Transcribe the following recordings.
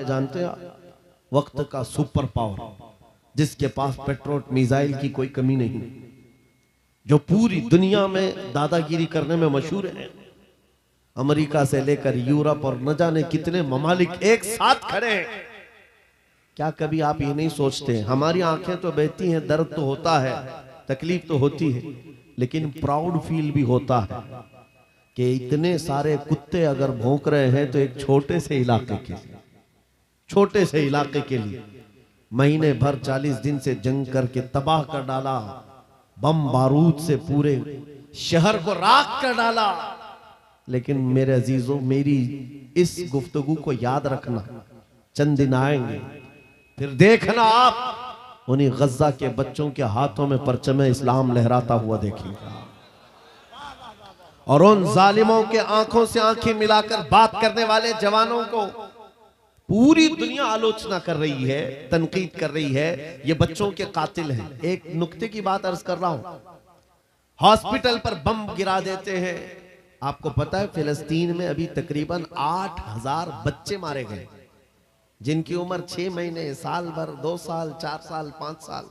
जानते हैं वक्त का सुपर पावर, जिसके पास पेट्रोल मिसाइल की कोई कमी नहीं, जो पूरी दुनिया में दादागिरी करने में मशहूर है। अमेरिका से लेकर यूरोप और न जाने कितने ममालिक एक साथ खड़े हैं। क्या कभी आप ये नहीं सोचते, हमारी आंखें तो बहती हैं, दर्द तो होता है, तकलीफ तो होती है, लेकिन प्राउड फील भी होता है कि इतने सारे कुत्ते अगर भौंक रहे हैं तो एक छोटे से इलाके के लिए महीने भर 40 दिन से जंग करके तबाह कर डाला, बम बारूद से पूरे शहर को राख कर डाला। लेकिन मेरे अजीजों, मेरी इस गुफ्तगू को याद रखना, चंद दिन आएंगे फिर देखना आप उन्हीं गज्जा के बच्चों के हाथों में परचम इस्लाम लहराता हुआ देखेंगे, और उन जालिमों के आंखों से आंखें मिलाकर बात करने वाले जवानों को पूरी दुनिया आलोचना कर रही है, तनकीद कर रही है, ये बच्चों के कातिल हैं। एक नुक्ते की बात अर्ज कर रहा हूं, हॉस्पिटल पर बम गिरा देते हैं। आपको पता है फिलिस्तीन में अभी तकरीबन 8000 बच्चे मारे गए, जिनकी उम्र 6 महीने, साल भर, 2 साल, 4 साल, 5 साल।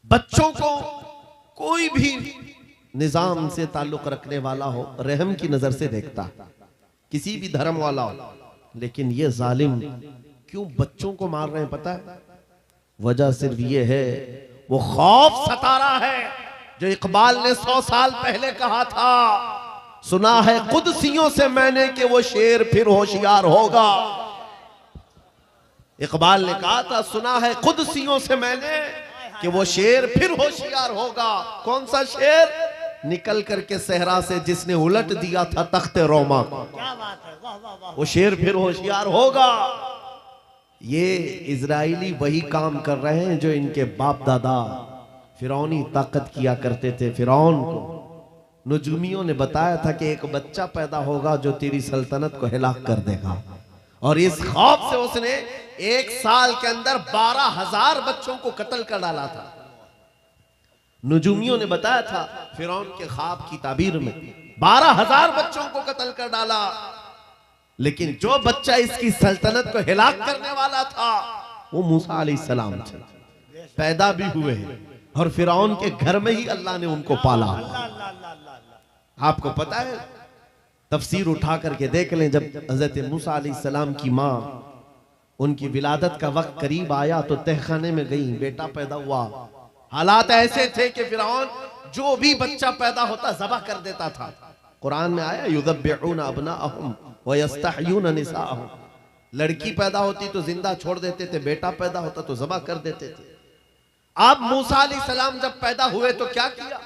बच्चों को कोई भी निजाम से ताल्लुक रखने वाला हो, रहम की नजर से देखता, किसी भी धर्म वाला हो, लेकिन ये जालिम क्यों बच्चों को मार रहे हैं पता है? वजह सिर्फ ये है, वो खौफ सता रहा है जो इकबाल ने 100 साल पहले कहा था, सुना है कुदसियों से मैंने कि वो शेर फिर होशियार होगा। इकबाल ने कहा था, सुना है कुदसियों से मैंने कि वो शेर फिर होशियार होगा। कौन सा शेर? निकल करके सहरा से जिसने उलट दिया था तख्ते रोमा को, वो शेर फिर होशियार होगा। ये इजराइली वही काम कर रहे हैं जो इनके बाप दादा फिरौनी ताकत किया करते थे। फिरौन को नुजूमियों ने बताया था कि एक बच्चा पैदा होगा जो तेरी सल्तनत को हिलाक कर देगा, और इस खौफ से उसने 1 साल के अंदर 12,000 बच्चों को कत्ल कर डाला था। नुजूमियों ने बताया था फिरौन के ख्वाब की ताबीर में 12,000 बच्चों को कत्ल कर डाला, लेकिन जो बच्चा इसकी सल्तनत को हिलाक करने वाला था वो मूसा अलैहिस्सलाम थे। पैदा भी हुए और फिरौन के घर में ही अल्लाह ने उनको पाला। आपको पता है, तफसीर उठा करके देख लें, जब हजरत मूसा अलैहिस्सलाम की माँ, उनकी विलादत का वक्त करीब आया तो तहखाने में गई, बेटा पैदा हुआ। हालात ऐसे थे कि फिरौन जो भी बच्चा पैदा होता ज़बह कर देता था। कुरान में आया, युज़ब्बिहूना अब्नाअहुम व यस्तहयूना निसाअहुम, लड़की पैदा होती तो जिंदा छोड़ देते थे, बेटा पैदा होता तो ज़बह कर देते थे। अब मूसा अलैहिस्सलाम जब पैदा हुए तो क्या किया?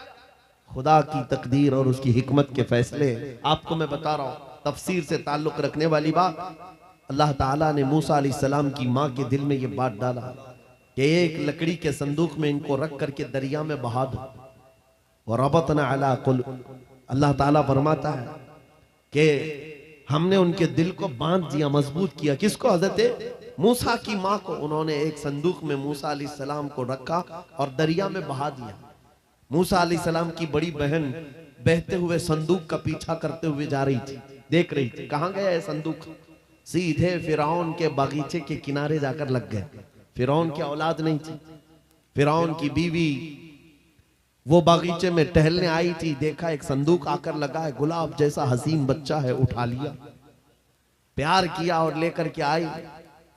खुदा की तकदीर और उसकी हिकमत के फैसले आपको मैं बता रहा हूं, तफसीर से ताल्लुक रखने वाली बात। अल्लाह ताला ने मूसा अलैहिस्सलाम की माँ के दिल में ये बात डाला कि एक लकड़ी के संदूक में इनको रख करके दरिया में बहा दो। और रबतना अला कुल, अल्लाह ताला फरमाता है कि हमने उनके दिल को बांध दिया, मजबूत किया। किसको? हजरत मूसा की माँ को। उन्होंने एक संदूक में मूसा अलैहिस्सलाम को रखा और दरिया में बहा दिया। मूसा अलैहिस्सलाम की बड़ी बहन बहते हुए संदूक का पीछा करते हुए जा रही थी, देख रही थी कहां गया है संदूक। सीधे फिरौन के बागीचे के किनारे जाकर लग गए। फिरौन की औलाद नहीं थी, फिरौन की बीवी वो बागीचे में टहलने आई थी, देखा एक संदूक आकर लगा है, गुलाब जैसा हसीन बच्चा है, उठा लिया, प्यार किया और लेकर के आई।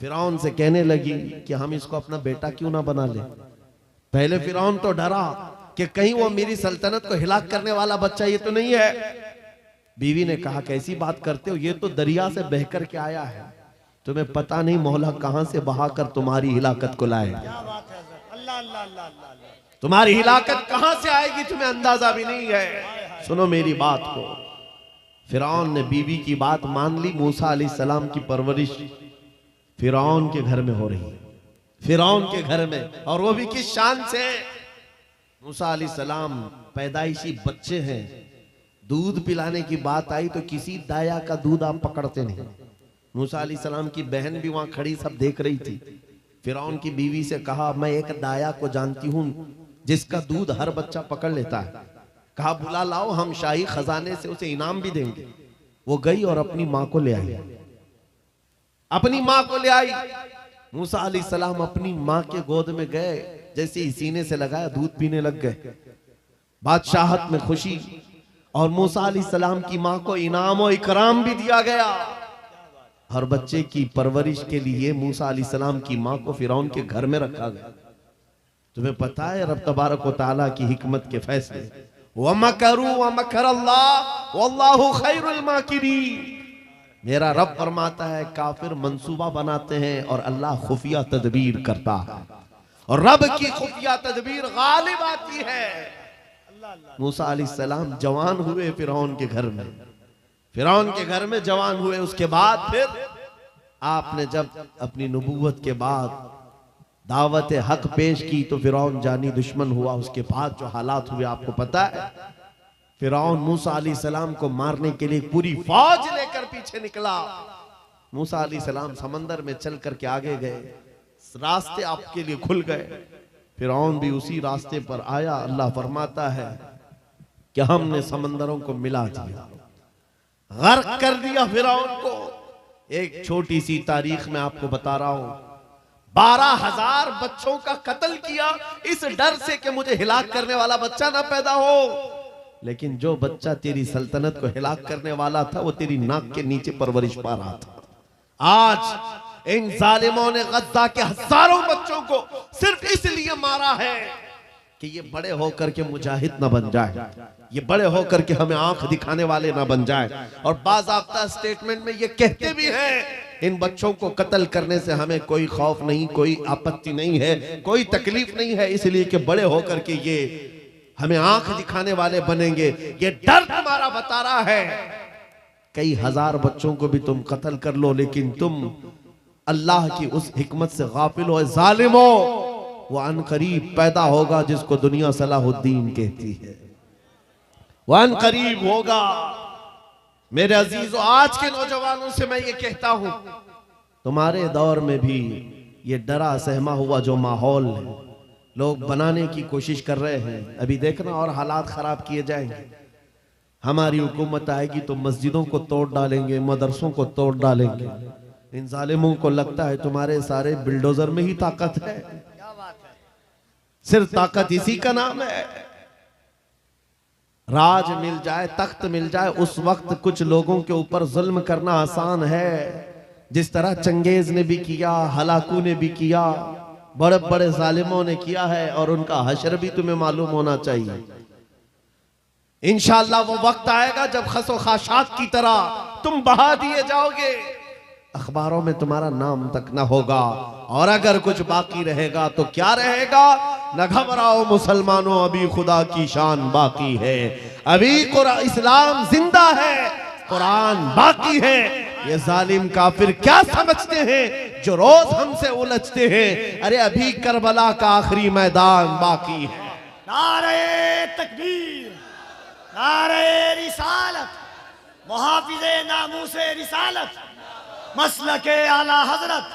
फिरौन से कहने लगी कि हम इसको अपना बेटा क्यों ना बना ले। पहले फिरौन तो डरा कि कहीं वो मेरी सल्तनत को हिलाक करने वाला बच्चा ये तो नहीं है। बीवी ने कहा, कैसी बात करते हो, ये तो दरिया से बह कर के आया है, तुम्हें पता नहीं मौला कहां से बहाकर तुम्हारी हिलाकत को लाए। तुम्हारी हिलाकत कहां से आएगी तुम्हें अंदाजा भी नहीं है। सुनो मेरी बात को। फिरौन ने बीवी की बात मान ली। मूसा अलैहिस्सलाम की परवरिश फिरौन के घर में हो रही है, फिरौन के घर में, और वो भी किस शान से। मूसा अलैहिस्सलाम पैदाइशी बच्चे हैं, दूध पिलाने की बात आई तो किसी दाया का दूध आप पकड़ते नहीं। मूसा अलैहिस्सलाम की बहन भी वहां खड़ी सब देख रही थी। फिरौन की बीवी से कहा, मैं एक दाया को जानती हूं जिसका दूध हर बच्चा पकड़ लेता है। कहा, बुला लाओ, हम शाही खजाने से उसे इनाम भी देंगे। वो गई और अपनी मां को ले आई। अपनी माँ को ले आई। मूसा अलैहिस्सलाम अपनी माँ के गोद में गए, जैसे ही सीने से लगाया दूध पीने लग गए। बादशाहत में खुशी, और मूसा अलैहिस्सलाम की माँ को इनाम और इकराम भी दिया गया। हर बच्चे की परवरिश के लिए मूसा अलैहिस्सलाम की माँ को फिरौन के घर में रखा गया। तुम्हें पता है रब तबारक व तआला की हिकमत के फैसले, वमकरू वमकरल्लाह वल्लाहु खैरुल माकिरीन। मेरा रब फरमाता है काफिर मंसूबा बनाते हैं और अल्लाह खुफिया तदबीर करता है, और रब की खुफिया तदबीर गालिब आती है। मूसा अलैहिस्सलाम जवान हुए फिरौन के घर में, फिरौन के घर में जवान हुए। उसके बाद फिर आपने जब अपनी नबूवत के बाद दावत हक पेश की तो फिरौन जानी दुश्मन हुआ। उसके बाद जो हालात हुए आपको पता है। फिरौन मूसा अलैहिस्सलाम को मारने के लिए पूरी फौज लेकर पीछे निकला। मूसा अलैहिस्सलाम समंदर में चल करके आगे गए, रास्ते आपके लिए खुल गए। फिरौन भी उसी रास्ते पर आया। अल्लाह फरमाता है कि हमने समंदरों को मिला दिया, गर्क कर दिया फिरौन को। एक छोटी सी तारीख में आपको बता रहा हूं, 12,000 बच्चों का कत्ल किया इस डर से कि मुझे हिलाक करने वाला बच्चा ना पैदा हो। लेकिन जो बच्चा तेरी सल्तनत को हिलाक करने वाला था वो तेरी नाक के नीचे परवरिश पा रहा था। आज इन जालिमों ने गद्दा के हजारों बच्चों को सिर्फ इसलिए मारा है कि ये बड़े होकर के मुजाहिद ना बन जाए, ये बड़े होकर के हमें आंख दिखाने वाले ना बन जाए। और बाज़ाब्ता स्टेटमेंट में ये कहते भी हैं इन बच्चों को कत्ल करने से हमें कोई खौफ नहीं, कोई आपत्ति नहीं है, कोई तकलीफ नहीं है, इसलिए कि बड़े होकर के ये हमें आंख दिखाने वाले बनेंगे। ये डर तुम्हारा बता रहा है। कई हजार बच्चों को भी तुम कत्ल कर लो, लेकिन तुम अल्लाह की उस हिकमत से गाफिल हो। जालिमो, वो अनकरीब पैदा होगा जिसको दुनिया सलाहुद्दीन कहती है, वो अनकरीब होगा। मेरे अजीजों, आज के नौजवानों से मैं ये कहता हूं, तुम्हारे दौर में भी ये डरा सहमा हुआ जो माहौल है लोग बनाने की कोशिश कर रहे हैं, अभी देखना और हालात खराब किए जाएंगे। हमारी हुकूमत आएगी तो मस्जिदों को तोड़ डालेंगे, मदरसों को तोड़ डालेंगे। इन जालिमों को लगता है तुम्हारे सारे बिल्डोजर में ही ताकत है। सिर्फ ताकत इसी का नाम है। राज मिल जाए, तख्त मिल जाए, उस वक्त कुछ लोगों के ऊपर जुल्म करना आसान है, जिस तरह चंगेज ने भी किया, हलाकू ने भी किया, बड़े बड़े जालिमों ने किया है, और उनका हशर भी तुम्हें मालूम होना चाहिए। इंशाअल्लाह वो वक्त आएगा जब खसो खाशात की तरह तुम बहा दिए जाओगे, अखबारों में तुम्हारा नाम तक न होगा। और अगर कुछ बाकी रहेगा तो क्या रहेगा? न घबराओ मुसलमानों, अभी खुदा की शान बाकी है, अभी इस्लाम जिंदा है, कुरान बाकी है। ये जालिम काफिर क्या समझते हैं जो रोज हमसे उलझते हैं? अरे अभी करबला का आखिरी मैदान बाकी है। नारे तकबीर, नारे रिसालत, मुहाफिज़े नामूसे रिसालत, मसलके आला हजरत।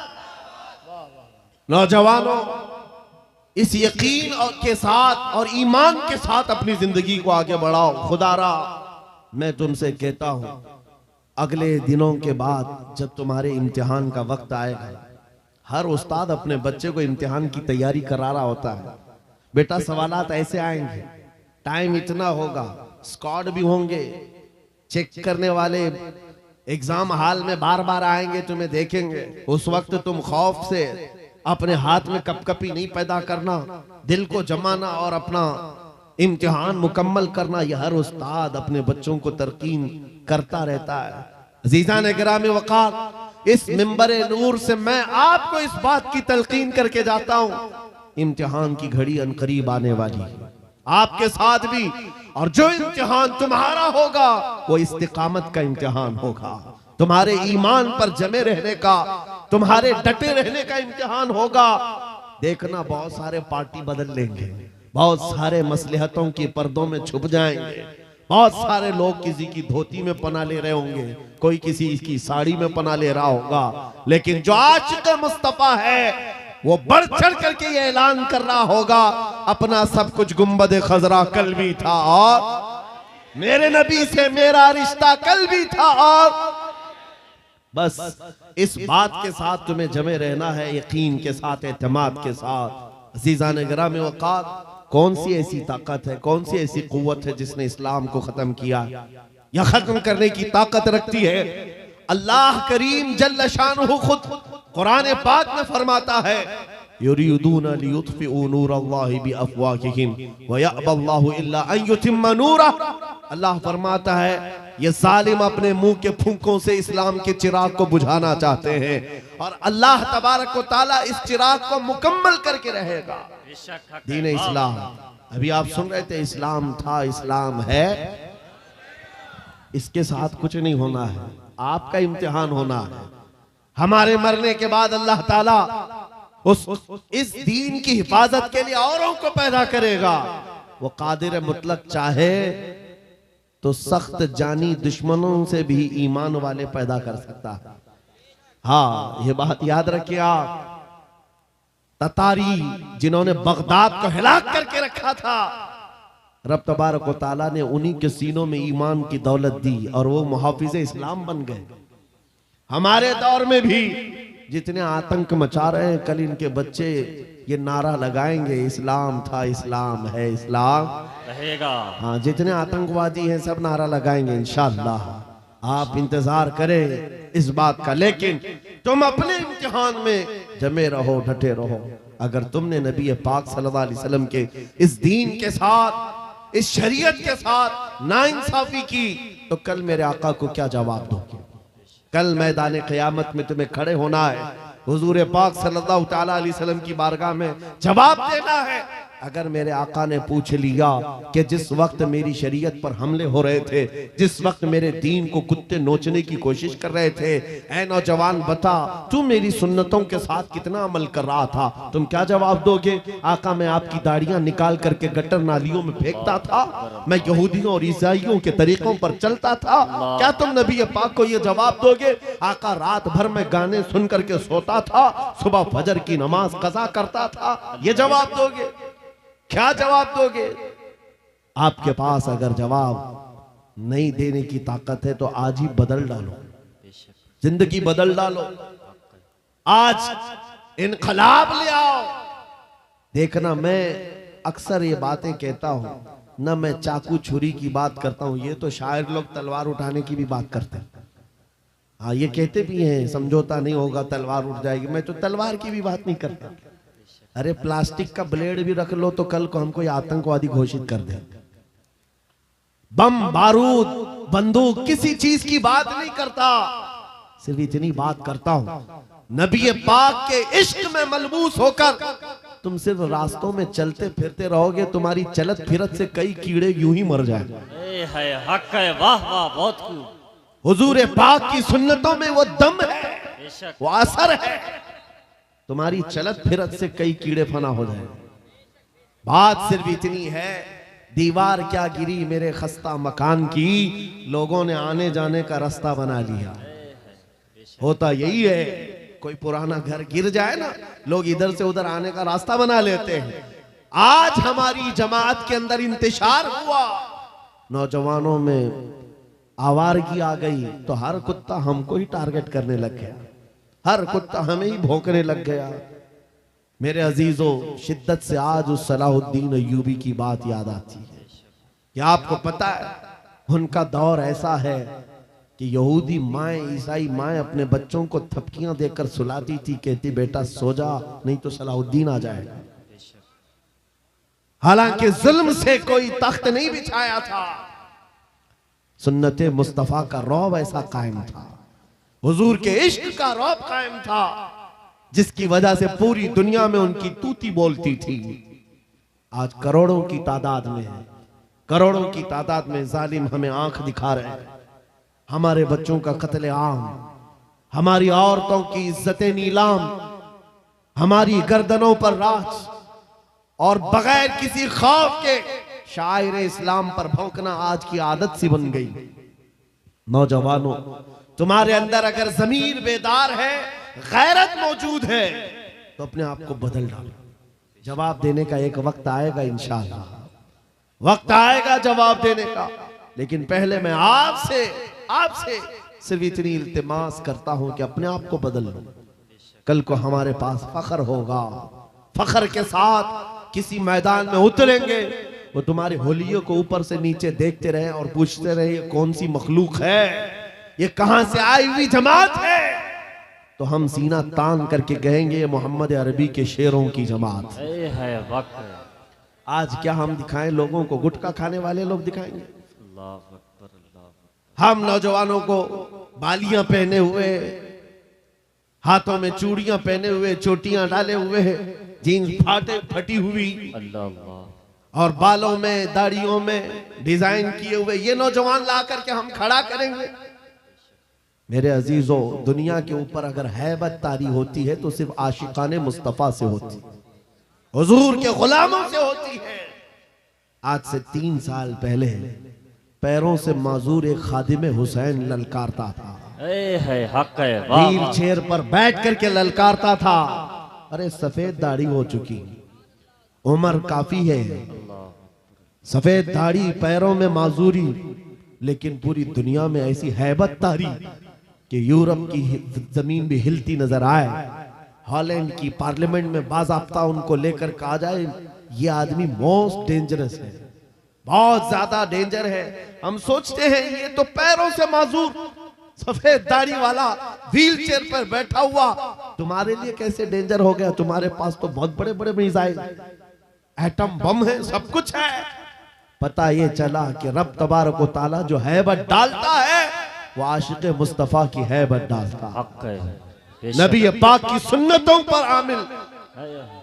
नौजवानों, इस यकीन और के साथ और ईमान के साथ अपनी जिंदगी को आगे बढ़ाओ। खुदारा मैं तुमसे कहता हूं, अगले दिनों के बाद जब तुम्हारे इम्तिहान का वक्त आएगा, हर उस्ताद अपने बच्चे को इम्तिहान की तैयारी करा रहा होता है। बेटा सवालात ऐसे आएंगे, टाइम इतना होगा, स्क्वाड भी होंगे, चेक करने वाले एग्जाम हॉल में बार बार आएंगे, तुम्हें देखेंगे। उस वक्त तुम खौफ से अपने हाथ में कपकपी नहीं पैदा करना, दिल को जमाना और अपना इम्तिहान मुकम्मल करना। यह हर उस्ताद अपने बच्चों को तरकीन करता रहता है। अज़ीज़ान गिरामी वक़ार, इस मिंबर नूर से मैं आपको इस बात की तलकीन करके जाता हूं, इम्तिहान की घड़ी अनकरीब आने वाली है आपके साथ भी। और जो इम्तिहान तुम्हारा होगा वो इस्तिकामत का इम्तिहान होगा, तुम्हारे ईमान पर जमे रहने का, तुम्हारे डटे रहने का इम्तिहान होगा। देखना बहुत सारे पार्टी बदल लेंगे, बहुत सारे मसलहतों की पर्दों में छुप जाएंगे, बहुत सारे लोग किसी की धोती में पना ले रहे होंगे, कोई किसी की साड़ी में पना ले रहा होगा, लेकिन जो आशिक़ मुस्तफा है वो बढ़ चढ़ करके ये ऐलान कर रहा होगा, अपना सब कुछ गुंबद खजरा कल भी था और मेरे नबी से मेरा रिश्ता कल भी था और बस इस बात के साथ तुम्हें जमे रहना है, यकीन के साथ, एतमाद के साथ। अज़ीज़ान गिराम वक़ात, कौन सी ऐसी ताकत है, कौन सी ऐसी कुव्वत है जिसने इस्लाम को खत्म किया या खत्म करने की ताकत रखती है? अल्लाह करीम जल्ल शानुहु खुद कुरान पाक में फरमाता है, युरीदूना लियुत्फिउ नूरल्लाहि बिअफ़वाहिहिम व यअबल्लाहु इल्ला अन युतिम्मा नूरह। अल्लाह फरमाता है, ये जालिम अपने मुंह के फूंकों से इस्लाम के चिराग को बुझाना चाहते हैं और अल्लाह तबारक व तआला इस चिराग को मुकम्मल करके रहेगा। दीन इस्लाम, अभी आप सुन रहे थे, इस्लाम था, इस्लाम है, इसके साथ कुछ नहीं होना है, आपका इम्तिहान होना है। हमारे मरने के बाद अल्लाह ताला इस दीन की हिफाजत के लिए औरों को पैदा करेगा। वो कादिर मुतलक चाहे तो सख्त जानी दुश्मनों से भी ईमान वाले पैदा कर सकता है। हाँ, ये बात याद रखिए आप। ततारी जिन्होंने बगदाद को हिलाक करके रखा था, रब तबारक व तआला ने उन्हीं के सीनों में ईमान की दौलत दी और वो मुहाफिज़े इस्लाम बन गए। हमारे दौर में भी जितने आतंक मचा रहे हैं, कल इनके बच्चे ये नारा लगाएंगे, इस्लाम था, इस्लाम है, इस्लाम रहेगा। हाँ, जितने आतंकवादी हैं सब नारा लगाएंगे इंशाअल्लाह। आप इंतजार करें इस बात का, लेकिन तुम अपने इम्तिहान में जमे रहो, डटे रहो। अगर तुमने नबी पाक सल्लल्लाहु अलैहि वसल्लम के इस दीन के साथ, इस शरीयत के साथ नाइंसाफी की, तो कल मेरे आका को क्या जवाब दोगे? कल मैदान क़यामत में तुम्हें खड़े होना है, हुजूर पाक सल्लल्लाहु तआला अलैहि वसल्लम की बारगाह में जवाब देना है। अगर मेरे आका ने पूछ लिया कि जिस वक्त मेरी शरीयत पर हमले हो रहे थे, जिस वक्त मेरे दीन को कुत्ते नोचने की कोशिश कर रहे थे, ऐ नौजवान बता तू मेरी सुन्नतों के साथ कितना अमल कर रहा था, तुम क्या जवाब दोगे? आका, मैं आपकी दाढ़ियां निकाल करके गटर नालियों में फेंकता था, मैं यहूदियों और ईसाइयों के तरीकों पर चलता था, क्या तुम नबी पाक को यह जवाब दोगे? आका, रात भर में गाने सुन करके सोता था, सुबह फजर की नमाज कज़ा करता था, ये जवाब दोगे? क्या जवाब दोगे? आपके पास अगर जवाब नहीं देने की ताकत है तो आज ही बदल डालो, जिंदगी बदल डालो, आज इनकलाब ले आओ। देखना, मैं अक्सर ये बातें कहता हूं ना, मैं चाकू छुरी की बात करता हूं, ये तो शायर लोग तलवार उठाने की भी बात करते हैं। हाँ, ये कहते भी हैं समझौता नहीं होगा, तलवार उठ जाएगी। मैं तो तलवार की भी बात नहीं करता। अरे प्लास्टिक का ब्लेड भी रख लो तो कल को हमको आतंकवादी घोषित कर दे। बम, बारूद, बंदूक, किसी चीज की बात नहीं करता, सिर्फ इतनी बात करता हूं, नबी पाक के इश्क में मलबूस होकर तुम सिर्फ रास्तों में चलते फिरते रहोगे, तुम्हारी चलत फिरत से कई कीड़े यूं ही मर जाएंगे। हक है, वाह वाह, बहुत खूब। हुजूर पाक की सुन्नतों में वो दम है, वो असर है, तुम्हारी चलत फिरत से कई कीड़े फना हो जाए। बात सिर्फ इतनी है, दीवार क्या गिरी मेरे खस्ता मकान की, लोगों ने आने जाने का रास्ता बना लिया। होता यही है, कोई पुराना घर गिर जाए ना, लोग इधर से उधर आने का रास्ता बना लेते हैं। आज हमारी जमात के अंदर इंतशार हुआ, नौजवानों में आवारगी आ गई तो हर कुत्ता हमको ही टारगेट करने लग गया, हर कुत्ता हमें ही भौंकने लग गया। मेरे अजीजों, शिद्दत से आज उस सलाहुद्दीन अय्यूबी की बात याद आती है। क्या आपको पता है, उनका दौर ऐसा है कि यहूदी माएँ, ईसाई माएँ अपने बच्चों को थपकियां देकर सुलाती थी, कहती बेटा सो जा नहीं तो सलाहुद्दीन आ जाएगा। हालांकि जुल्म से कोई तख्त नहीं बिछाया था, सुन्नते मुस्तफा का रौब ऐसा कायम था, हुजूर के इश्क का रौब कायम था, जिसकी वजह से पूरी दुनिया में उनकी तूती बोलती थी। आज करोड़ों की तादाद में है, करोड़ों की तादाद में जालिम हमें आंख दिखा रहे हैं। हमारे बच्चों का कत्ले आम, हमारी औरतों की इज्जतें नीलाम, हमारी गर्दनों पर राज, और बगैर किसी खौफ के शायर इस्लाम पर भौंकना आज की आदत सी बन गई। नौजवानों, तुम्हारे अंदर अगर ज़मीर बेदार है, गैरत मौजूद है, तो अपने आप को बदल डालो। जवाब देने का एक वक्त आएगा, इंशाअल्लाह वक्त आएगा जवाब देने का। लेकिन पहले मैं आपसे सिर्फ इतनी इल्तिमास करता हूं कि अपने आप को बदल लो। कल को हमारे पास फख्र होगा, फख्र के साथ किसी मैदान में उतरेंगे, वो तुम्हारे होलियों को ऊपर से नीचे देखते रहे और पूछते रहे ये कौन सी मखलूक है, ये कहां से आई हुई जमात है, तो हम सीना तान करके कहेंगे ये मोहम्मद अरबी के शेरों की जमात है। वक्त आज क्या हम दिखाएं लोगों को? गुटखा खाने वाले लोग दिखाएंगे। अल्लाह अकबर, अल्लाह अकबर। हम नौजवानों को बालियां पहने हुए, हाथों में चूड़ियां पहने हुए, चोटियां डाले हुए, जीन्स फटी हुई अल्लाह अल्लाह। और बालों में दाढ़ियों में डिजाइन किए हुए ये नौजवान ला करके हम खड़ा करेंगे। मेरे अजीजों, दुनिया के ऊपर अगर हैबत तारी होती है तो सिर्फ आशिकाने मुस्तफा से होती है, हुजूर के गुलामों से होती है। आज से 3 साल पहले पैरों से माजूर एक खादिम हुसैन ललकारता था, है हक है। वाह व्हील वाह। चेयर पर बैठ करके ललकारता था। अरे सफेद दाढ़ी हो चुकी, उम्र काफी है, सफेद दाढ़ी, पैरों में माजूरी, लेकिन पूरी दुनिया में ऐसी हैबत तारी कि यूरोप की जमीन भी हिलती नजर आए। हॉलैंड की पार्लियामेंट में बाज़ाब्ता उनको लेकर कहा जाए ये आदमी मोस्ट डेंजरस है, बहुत ज्यादा डेंजर है। हम सोचते हैं ये तो पैरों से माजूर सफेद दाढ़ी वाला व्हील चेयर पर बैठा हुआ तुम्हारे लिए कैसे डेंजर हो गया? तुम्हारे पास तो बहुत बड़े बड़े मिसाइल, एटम बम है, सब कुछ है। पता ये चला कि रब तबारक व तआला जो हैबत डालता है वो आशिक मुस्तफा की हैबत डालता है। हक है। नबी पाक की सुन्नतों पर आमिल है।